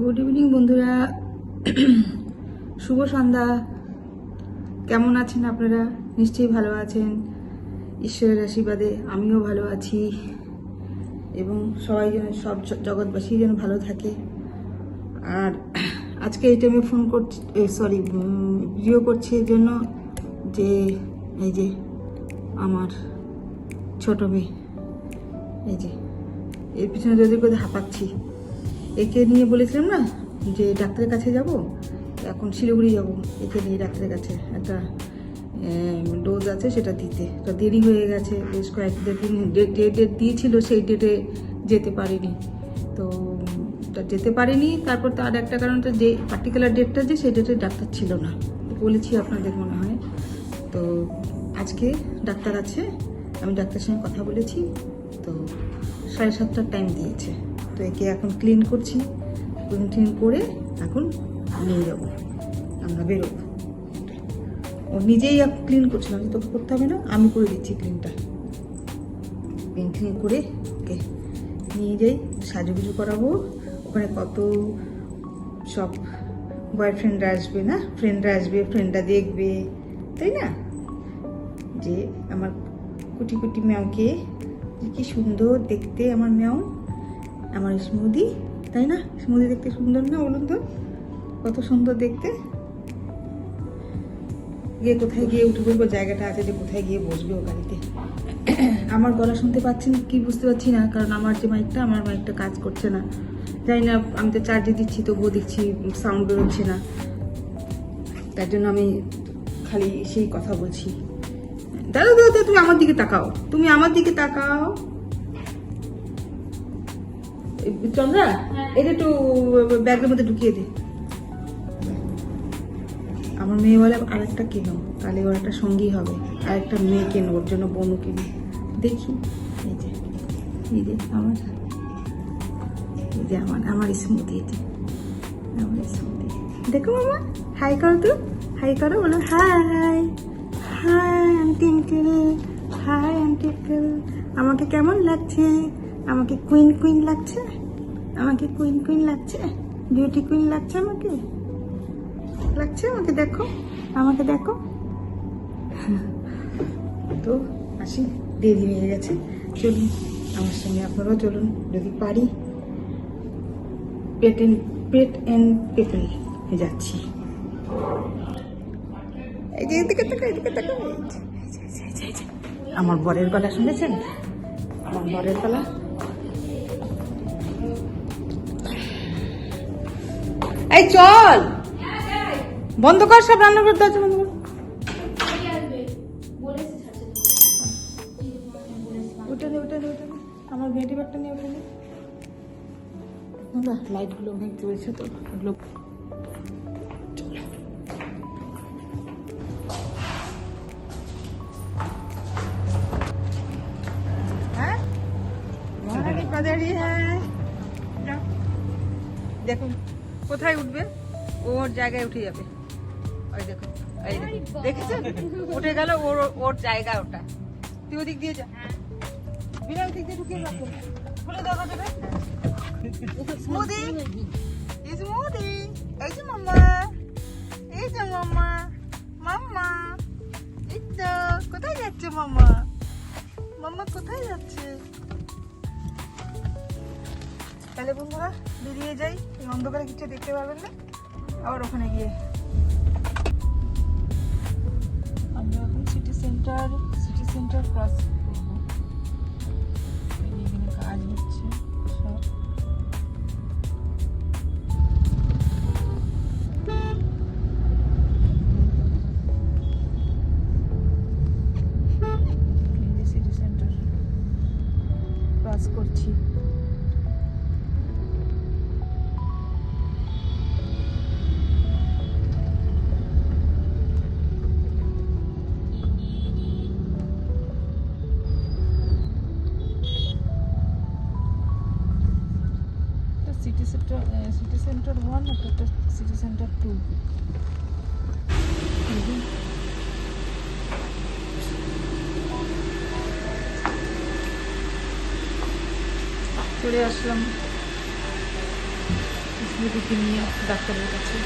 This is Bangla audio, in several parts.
গুড ইভিনিং বন্ধুরা, শুভ সন্ধ্যা। কেমন আছেন আপনারা? নিশ্চয়ই ভালো আছেন। ঈশ্বরের আশীর্বাদে আমিও ভালো আছি এবং সবাই যেন, সব জগৎবাসী যেন ভালো থাকে। আর আজকে এই টাইমে ফোন করছি, ভিডিও করছি এর জন্য যে এই যে আমার ছোট মেয়ে, এই যে এর পিছনে যদি করে হাঁপাচ্ছি। একে নিয়ে বলেছিলাম না যে ডাক্তারের কাছে যাব, এখন শিলিগুড়ি যাব একে নিয়ে ডাক্তারের কাছে। একটা ডোজ আছে সেটা দিতে, তো দেরি হয়ে গেছে। বেশ কয়েকদিন ডেট দিয়েছিল, সেই ডেটে যেতে পারিনি। তো যেতে পারিনি, তারপর তো আর একটা কারণ, তো যে পার্টিকুলার ডেটটা যে সেই ডেটে ডাক্তার ছিল না, বলেছি আপনাদের মনে হয়। তো আজকে ডাক্তার আছে, আমি ডাক্তারের সঙ্গে কথা বলেছি। তো 7:30টার টাইম দিয়েছে। তো একে এখন ক্লিন করছি, ক্লিন করে এখন নিয়ে যাবো, আমরা বেরোবো। ও নিজেই ক্লিন করছে না, তোকে করতে হবে না, আমি করে দিচ্ছি ক্লিনটা। ক্লিন করে ওকে নিয়ে যাই, সাজুগুজু করাবো। ওখানে কত সব বয়ফ্রেন্ডরা আসবে না, ফ্রেন্ডরা আসবে, ফ্রেন্ডরা দেখবে, তাই না? যে আমার কুটি কুটি ম্যাওকে, কি সুন্দর দেখতে আমার ম্যাও, আমার স্মুদি, তাই না? স্মুদি দেখতে সুন্দর না, বলুন তো? কত সুন্দর দেখতে। গিয়ে কোথায় গিয়ে উঠে বলবো, জায়গাটা আছে যে কোথায় গিয়ে বসবে ও গাড়িতে। আমার গলা শুনতে পাচ্ছেন কি বুঝতে পারছি না, কারণ আমার যে মাইকটা, আমার মাইকটা কাজ করছে না। জানি না, আমি তো চার্জে দিচ্ছি, তবুও দেখছি সাউন্ড বেরোচ্ছে না। তার জন্য আমি খালি সেই কথা বলছি। দাদা দাদা, তুমি আমার দিকে তাকাও, তুমি আমার দিকে তাকাও। চন্দ্রা, এটা একটু ব্যাগের মধ্যে ঢুকিয়ে দে। আমার মেয়ে বলে আরেকটা কেনো, তাহলে ওর একটা সঙ্গী হবে। আরেকটা মেয়ে কেনো, ওর জন্য বনু কিনো। দেখি এই যে, এই যে আমার, এই যে আমার স্মৃতি, এই যে আমার স্মৃতি। দেখো মামা, হাই করো তো, হাই করো, বলো hi. Hi I Tinkle, hi I Tinkle. আমাকে কেমন লাগছে? আমাকে কুইন কুইন লাগছে, আমাকে কুইন কুইন লাগছে, বিউটি কুইন লাগছে, আমাকে লাগছে। আমাকে দেখো, আমাকে দেখো। তো আসি, দেরি হয়ে গেছে, চলুন আমার সঙ্গে আপনারাও চলুন যদি পারি। পেট এন্ড পেপেল যাচ্ছি। এই যে এদিকে তাকা, এদিকে তাকা। আমার বরের গলা শুনেছেন? আমার বরের গলা। এই চল, বন্ধ কর সব, রান্না করতে আছে বন্ধ কর। উঠে নে, উঠে নে, উঠে নে। আমার ভেটি ব্যাগটা নিয়ে উঠে নে। লাইটগুলো অনেক চলছে তো, ওগুলো দেখুন কোথায় উঠবে, ওর জায়গায় উঠে যাবে। ওই দেখুন, এই দেখুন, দেখেছেন? উঠে গেল, ওর জায়গা ওটা। তুই ওদিক দিয়ে যা, বিড়াল দিক দিয়ে ঢুকিয়ে রাখো, খুলে দাও যাবে। স্মুদি, স্মুদি, এই যে মাম্মা, এই যে মাম্মা, মাম্মা, এই তো কোথায় যাচ্ছে মাম্মা? মাম্মা কোথায় যাচ্ছে? তাহলে বন্ধুরা বেরিয়ে যাই, এই অন্ধকারে কিছু দেখতে পারবেন না। আবার ওখানে গিয়ে আমরা এখন সিটি সেন্টার ক্রস করবো। এখানে কাজ হচ্ছে সব। সিটি সেন্টার ক্রস করছি। সিটি সেন্টার 1 আর একটা সিটি সেন্টার 2। চলে আসলাম রুগীকে নিয়ে ডাক্তারের কাছে।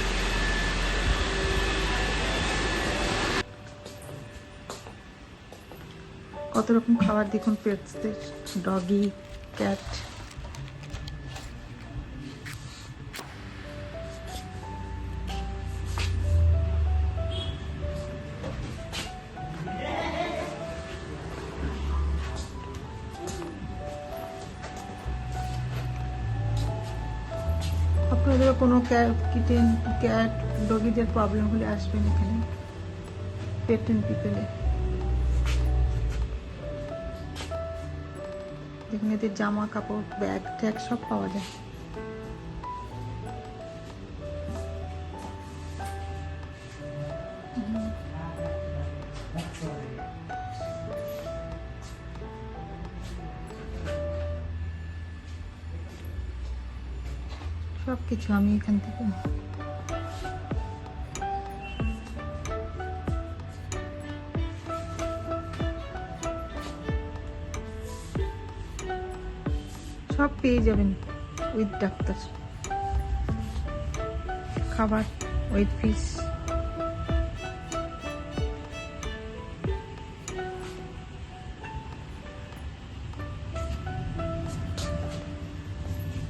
কত রকম খাবার দেখুন পেটসদের, ডগি, ক্যাট। আপনাদের কোনো কিটেন, ক্যাট, ডগিদের প্রবলেম হলে আসবেন এখানে পেট এন্ড পিপলে। যেখানে এদের জামা কাপড়, ব্যাগ ট্যাগ সব পাওয়া যায়। সব কিছু আমি এখান থেকে সব পেয়ে যাবেন উইথ ডাক্তার, খাবার উইথ ফিস।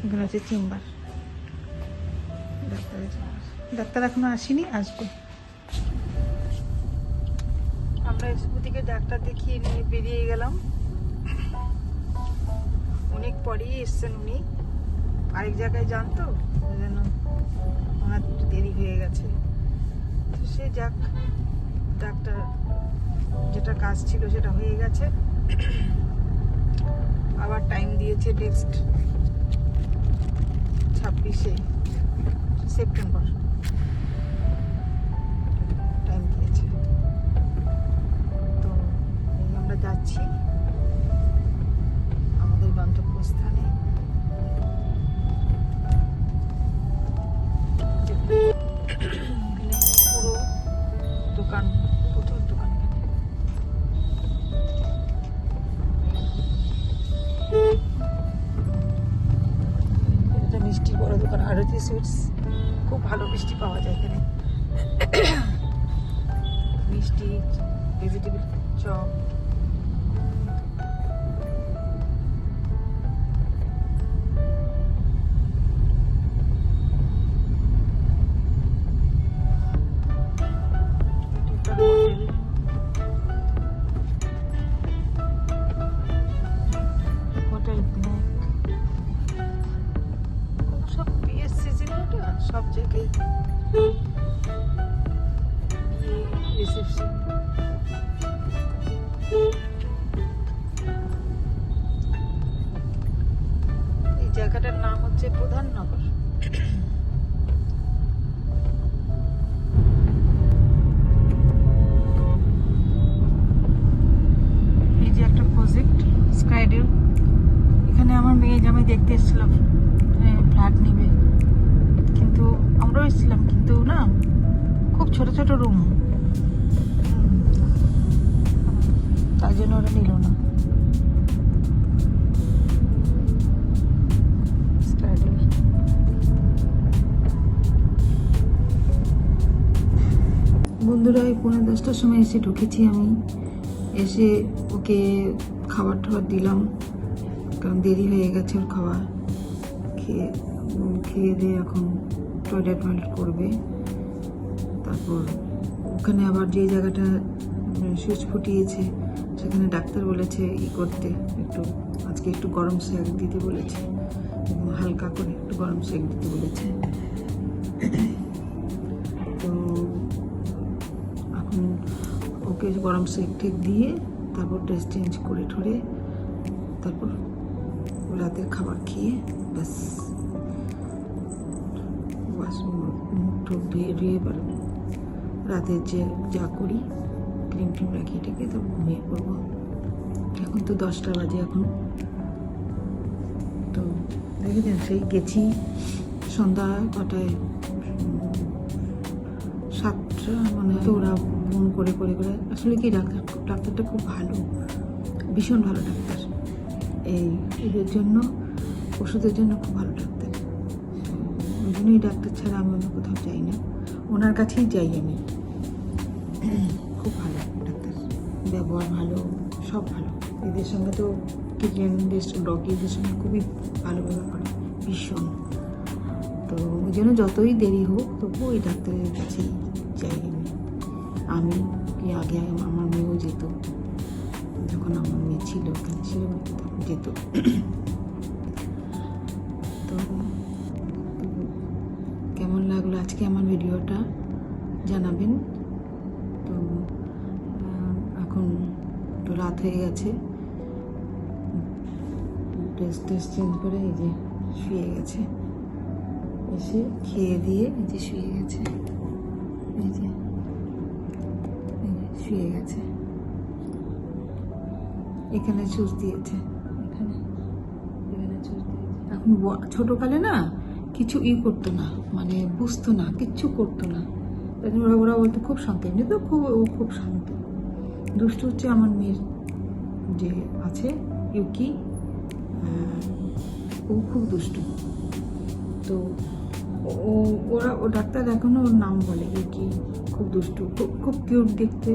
এখানে হচ্ছে চেম্বার, ডাক্তার এখনো আসেনি, আসবে। আমরা ওদিকে ডাক্তার দেখিয়ে নিয়ে বেরিয়ে গেলাম। অনেক পরেই এসছেন উনি, আরেক জায়গায় যান তো, যেন ওনার দেরি হয়ে গেছে। তো সে যাক, ডাক্তার যেটা কাজ ছিল সেটা হয়ে গেছে। আবার টাইম দিয়েছে নেক্সট 26শে সেপ্টেম্বর টাইম দিয়েছে। তো আমরা যাচ্ছি আমাদের গন্তব্যস্থানে। পুরো দোকান, প্রচুর দোকান। এটা মিষ্টি বড় দোকান, আরতি সুইটস। খুব ভালো মিষ্টি পাওয়া যায় এখানে। মিষ্টি, ভেজিটেবল চপ, হোটেল ব্ল্যাক, সব পিএসসি জিনিসটা সব জায়গায়। রিসেপশন, এই জায়গাটার নাম হচ্ছে প্রধাননগর। এই যে একটা প্রজেক্ট স্কাইডেল, এখানে আমার মেয়ে জামাই দেখতে এসেছিল ফ্ল্যাট নেবে, কিন্তু আমরাও এসেছিলাম, কিন্তু না খুব ছোট ছোট রুম, তাই জন্য ওরা নিল না। বন্ধুরা ওই 9:30টার সময় এসে ঢুকেছি আমি। এসে ওকে খাবার টাবার দিলাম, কারণ দেরি হয়ে গেছে ওর খাবার খেয়ে দিয়ে এখন টয়লেট করবে। তারপর ওখানে আবার যে জায়গাটা সুইচ ফুটিয়েছে সেখানে ডাক্তার বলেছে করতে, আজকে একটু গরম সেক দিতে বলেছে, হালকা করে একটু গরম সেক দিতে বলেছে। তো এখন ওকে গরম সেক টেক দিয়ে তারপর ড্রেস চেঞ্জ করে ঠরে তারপর রাতের খাবার খেয়ে ব্যাস মুখ টুক ধুয়ে পারবো। রাতের যা করি ক্রিম টিম রাখিয়ে টেকে তো ঘুমিয়ে পড়বো। এখন তো 10টা বাজে এখন। তো দেখেছেন সেই গেছি সন্ধ্যা কটায়, 7টা মনে হয়। তো ওরা ফোন করে আসলে কি ডাক্তারটা খুব ভালো, ভীষণ ভালো ডাক্তার। এদের জন্য, ওষুধের জন্য খুব ভালো ডাক্তার। ওই জন্যই ডাক্তার ছাড়া আমি অন্য কোথাও যাই না, ওনার কাছেই যাই আমি। খুব ভালো ডাক্তার, ব্যবহার ভালো, সব ভালো। এদের সঙ্গে তো কিচেনদের ডগিদের সঙ্গে খুবই ভালো ব্যবহার করে, ভীষণ। তো ওই জন্য যতই দেরি হোক তবুও ওই ডাক্তারের কাছেই যাই আমি। কি আগে আমার মেয়েও যেত, যখন আমার মেয়ে ছিল ওখানে ছিল তখন যেত। তো কেমন লাগলো আজকে আমার ভিডিওটা জানাবেন। তো এখন তো রাত হয়ে গেছে, ড্রেস চেঞ্জ করে এই যে শুয়ে গেছে, এসে খেয়ে দিয়ে এই যে শুয়ে গেছে, এই যে শুয়ে গেছে। এখানে চুষ দিয়েছে, এখানে চুষ দিয়েছে। এখন ছোটকালে না কিছু করতো না, মানে বুঝতো না, কিচ্ছু করতো না। তাই জন্য ওরা বলতো খুব শান্ত, এমনি তো খুব শান্ত। দুষ্টু হচ্ছে আমার মেয়ের যে আছে ইউকি, ও খুব দুষ্টু। তো ও ডাক্তার এখনো ওর নাম বলে ইউকি, খুব দুষ্টু, খুব কিউট দেখতে।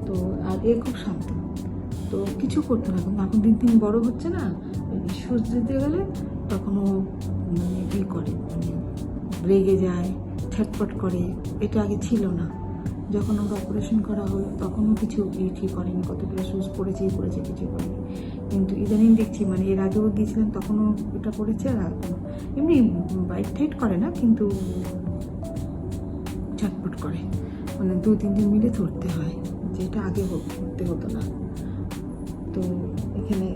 তো আর এ খুব শান্ত, তো কিছু করতো না। কিন্তু এখন দিন দিন বড় হচ্ছে না, সুচ দিতে গেলে তখন ও মানে করে, মানে রেগে যায়, ছটপট করে। এটা আগে ছিল না। যখন ওর অপারেশন করা হলো তখনও কিছু ঠিক করেনি, কতগুলো সুচ পড়েছে কিছু করেনি। কিন্তু ইদানিং দেখছি, মানে এর আগেও গিয়েছিলাম তখনও এটা পড়েছে, আর এখনও এমনি বাইট ফাইট করে না, কিন্তু ছটপট করে, মানে 2-3 দিন মিলে ধরতে হয়, যেটা আগে ধরতে হতো না। তো এখানে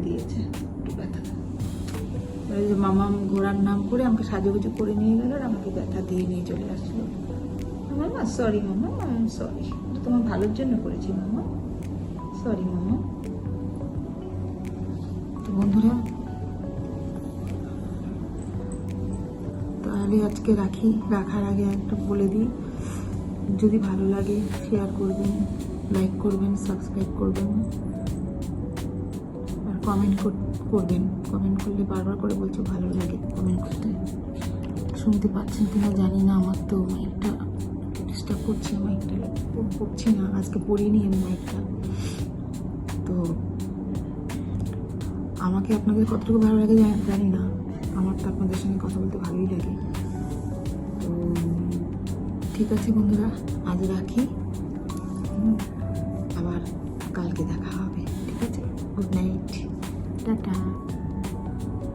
দিয়েছে একটু ব্যথা। ওই যে মামা ঘোড়ার নাম করে আমাকে সাজুগুজু করে নিয়ে গেল, আর আমাকে ব্যথা দিয়ে নিয়ে চলে আসলো। মামা সরি, মামা সরি, তোমার ভালোর জন্য করেছি মামা, সরি মামা। তো বন্ধুরা, তাহলে আজকে রাখার আগে একটা বলে দিই, যদি ভালো লাগে শেয়ার করবেন, লাইক করবেন, সাবস্ক্রাইব করবেন, আর কমেন্ট করবেন। কমেন্ট করলে বারবার করে বলছি ভালো লাগে কমেন্ট করতে। শুনতে পাচ্ছেন কিনা জানি না, আমার তো মাইকটা ডিস্টার্ব করছে, মাইকটা পড়ছি না, আজকে পড়িনি আমি মাইকটা। তো আমাকে আপনাদের কতটুকু ভালো লাগে জানি না, আমার তো আপনাদের সঙ্গে কথা বলতে ভালোই লাগে। তো ঠিক আছে বন্ধুরা, আজ রাখি, আবার কালকে দেখা হবে, ঠিক আছে? Good night, tata.